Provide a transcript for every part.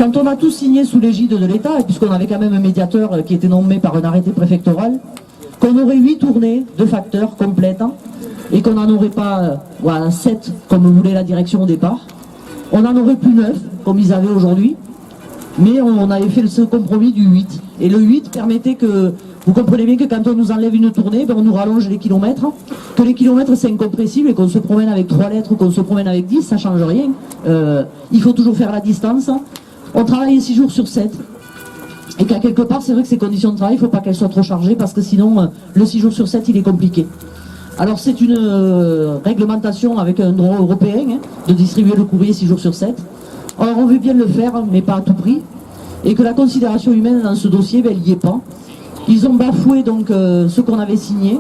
quand on a tout signé sous l'égide de l'État, et puisqu'on avait quand même un médiateur qui était nommé par un arrêté préfectoral, qu'on aurait 8 tournées de facteurs complètes, et qu'on n'en aurait pas 7 comme voulait la direction au départ. On n'en aurait plus 9 comme ils avaient aujourd'hui, mais on avait fait ce compromis du 8. Et le 8 permettait que, vous comprenez bien que quand on nous enlève une tournée, ben on nous rallonge les kilomètres, que les kilomètres c'est incompressible et qu'on se promène avec 3 lettres ou qu'on se promène avec 10, ça ne change rien. Il faut toujours faire la distance. On travaille 6 jours sur 7. Et qu'à quelque part, c'est vrai que ces conditions de travail, il ne faut pas qu'elles soient trop chargées parce que sinon, le 6 jours sur 7, il est compliqué. Alors c'est une réglementation avec un droit européen de distribuer le courrier 6 jours sur 7. Alors on veut bien le faire, mais pas à tout prix. Et que la considération humaine dans ce dossier, ben, elle n'y est pas. Ils ont bafoué donc ce qu'on avait signé.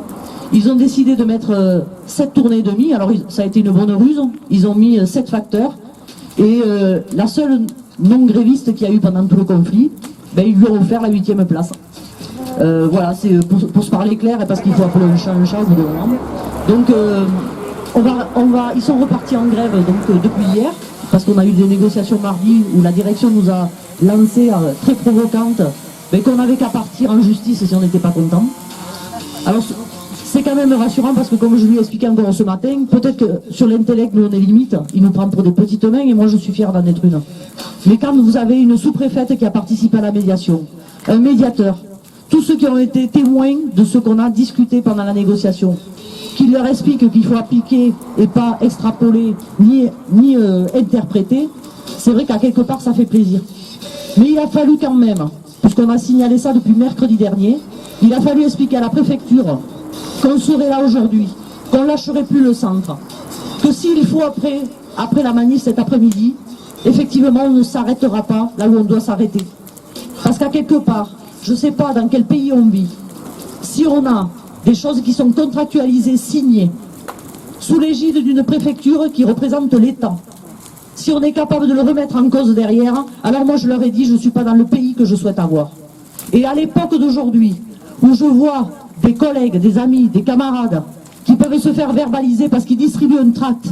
Ils ont décidé de mettre 7 tournées et demie. Alors ça a été une bonne ruse. Ils ont mis 7 facteurs. Et la seule non-gréviste qu'il y a eu pendant tout le conflit, ben, ils lui ont offert la 8e place. Voilà, c'est pour se parler clair et parce qu'il faut appeler un chat au bout d'un moment. Donc ils sont repartis en grève donc, depuis hier, parce qu'on a eu des négociations mardi où la direction nous a lancé très provocante, mais qu'on n'avait qu'à partir en justice si on n'était pas content. Alors c'est quand même rassurant parce que comme je lui ai expliqué encore ce matin, peut-être que sur l'intellect nous on est limite, il nous prend pour des petites mains et moi je suis fier d'en être une. Mais quand vous avez une sous-préfète qui a participé à la médiation, un médiateur, tous ceux qui ont été témoins de ce qu'on a discuté pendant la négociation, qui leur expliquent qu'il faut appliquer et pas extrapoler ni interpréter, c'est vrai qu'à quelque part ça fait plaisir. Mais il a fallu quand même, puisqu'on a signalé ça depuis mercredi dernier, il a fallu expliquer à la préfecture qu'on serait là aujourd'hui, qu'on ne lâcherait plus le centre, que s'il faut après la manif cet après-midi, effectivement on ne s'arrêtera pas là où on doit s'arrêter. Parce qu'à quelque part, je ne sais pas dans quel pays on vit, si on a des choses qui sont contractualisées, signées, sous l'égide d'une préfecture qui représente l'État, si on est capable de le remettre en cause derrière, alors moi je leur ai dit, je ne suis pas dans le pays que je souhaite avoir. Et à l'époque d'aujourd'hui, où je vois des collègues, des amis, des camarades, qui peuvent se faire verbaliser parce qu'ils distribuent un tract,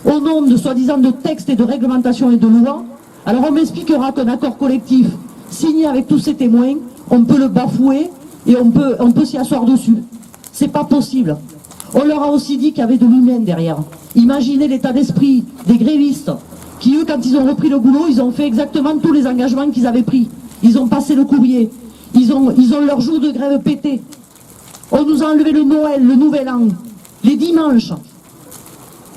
au nom de soi-disant de textes et de réglementations et de lois, alors on m'expliquera qu'un accord collectif signé avec tous ces témoins, on peut le bafouer et on peut s'y asseoir dessus. C'est pas possible. On leur a aussi dit qu'il y avait de l'humain derrière. Imaginez l'état d'esprit des grévistes qui, eux, quand ils ont repris le boulot, ils ont fait exactement tous les engagements qu'ils avaient pris. Ils ont passé le courrier. Ils ont leur jour de grève pété. On nous a enlevé le Noël, le Nouvel An, les dimanches.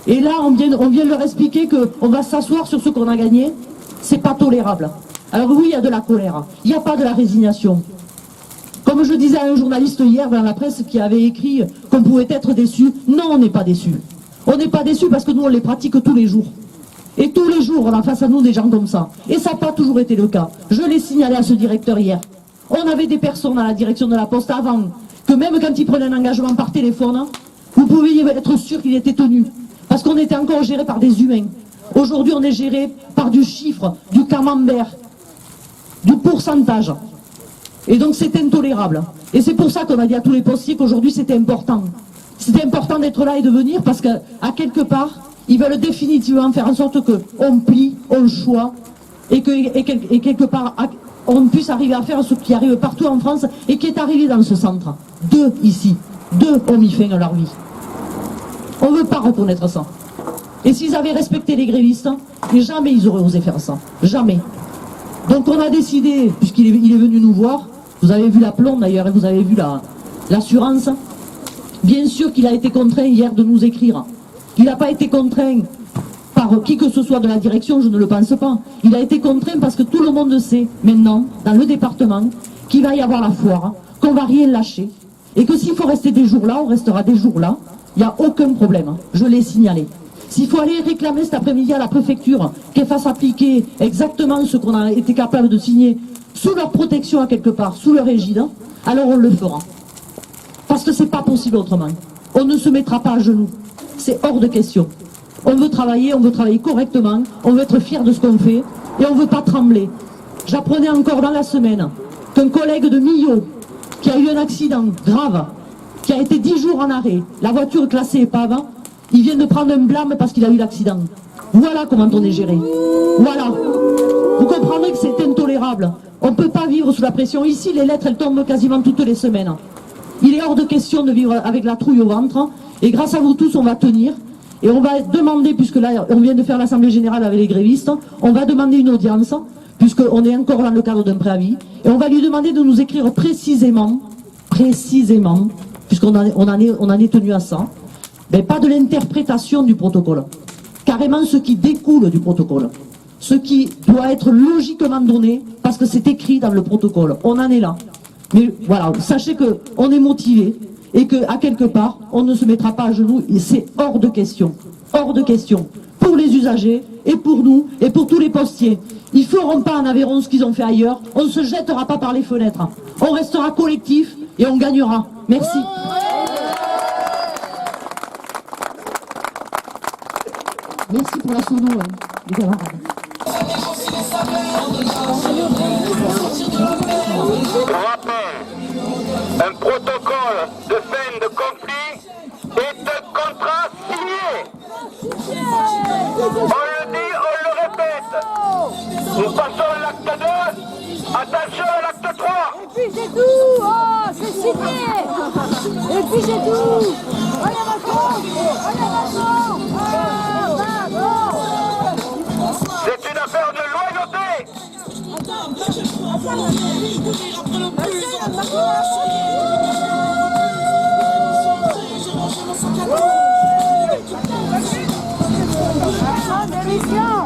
Et là, on vient leur expliquer qu'on va s'asseoir sur ce qu'on a gagné. C'est pas tolérable. Alors oui, il y a de la colère. Il n'y a pas de la résignation. Comme je disais à un journaliste hier dans la presse qui avait écrit qu'on pouvait être déçu, non, on n'est pas déçu. On n'est pas déçu parce que nous, on les pratique tous les jours. Et tous les jours, on a face à nous des gens comme ça. Et ça n'a pas toujours été le cas. Je l'ai signalé à ce directeur hier. On avait des personnes à la direction de la Poste avant, que même quand ils prenaient un engagement par téléphone, vous pouviez être sûr qu'il était tenu. Parce qu'on était encore géré par des humains. Aujourd'hui, on est géré par du chiffre, du camembert, du pourcentage. Et donc c'est intolérable. Et c'est pour ça qu'on a dit à tous les postiers qu'aujourd'hui c'était important. C'était important d'être là et de venir parce qu'à quelque part, ils veulent définitivement faire en sorte qu'on plie, on choisit et quelque part on puisse arriver à faire ce qui arrive partout en France et qui est arrivé dans ce centre. 2 ici. 2 ont mis fin à leur vie. On ne veut pas reconnaître ça. Et s'ils avaient respecté les grévistes, jamais ils auraient osé faire ça. Jamais. Donc on a décidé, puisqu'il est venu nous voir, vous avez vu l'aplomb d'ailleurs et vous avez vu l'assurance, bien sûr qu'il a été contraint hier de nous écrire. Il n'a pas été contraint par qui que ce soit de la direction, je ne le pense pas. Il a été contraint parce que tout le monde sait maintenant, dans le département, qu'il va y avoir la foire, qu'on ne va rien lâcher, et que s'il faut rester des jours là, on restera des jours là, il n'y a aucun problème, je l'ai signalé. S'il faut aller réclamer cet après-midi à la préfecture qu'elle fasse appliquer exactement ce qu'on a été capable de signer sous leur protection à quelque part, sous leur égide, alors on le fera. Parce que c'est pas possible autrement. On ne se mettra pas à genoux. C'est hors de question. On veut travailler correctement, on veut être fier de ce qu'on fait et on ne veut pas trembler. J'apprenais encore dans la semaine qu'un collègue de Millau, qui a eu un accident grave, qui a été 10 jours en arrêt, la voiture classée épave, il vient de prendre un blâme parce qu'il a eu l'accident. Voilà comment on est géré. Voilà. Vous comprendrez que c'est intolérable. On ne peut pas vivre sous la pression. Ici, les lettres, elles tombent quasiment toutes les semaines. Il est hors de question de vivre avec la trouille au ventre. Et grâce à vous tous, on va tenir. Et on va demander, puisque là, on vient de faire l'Assemblée Générale avec les grévistes, on va demander une audience, puisqu'on est encore dans le cadre d'un préavis. Et on va lui demander de nous écrire précisément, puisqu'on en est tenu à ça, mais pas de l'interprétation du protocole. Carrément ce qui découle du protocole. Ce qui doit être logiquement donné, parce que c'est écrit dans le protocole. On en est là. Mais voilà, sachez qu'on est motivé et qu'à quelque part, on ne se mettra pas à genoux. Et c'est hors de question. Hors de question. Pour les usagers, et pour nous, et pour tous les postiers. Ils ne feront pas en Aveyron ce qu'ils ont fait ailleurs. On ne se jettera pas par les fenêtres. On restera collectif et on gagnera. Merci. Merci pour la sono, les camarades. Un protocole de fin de conflit est un contrat signé. On le dit, on le répète. Nous passons à l'acte 2. Attention à l'acte 3. Et puis c'est tout. Oh, c'est signé. Et puis c'est tout. Allez Macron. Allez Macron. C'est une affaire de loyauté. Démission.